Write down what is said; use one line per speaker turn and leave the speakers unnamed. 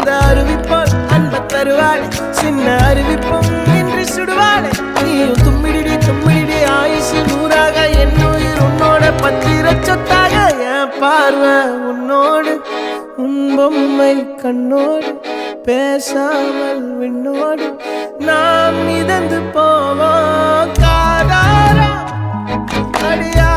அந்த அறிவிப்போல் அன்ப தருவாள் சின்ன அறிவிப்பும் இன்று சுடுவாளே நீயும் தும்மிடி தும்மிடி ஆயுசு நூறாக என் உயிர் உன்னோட பத்திர சொத்தாக என் பார்வை உன்னோடு உன் பொம்மை கண்ணோடு பேசாமல் விண்ணோடு நாம் மிதந்து போவோம் காதாரா அடியா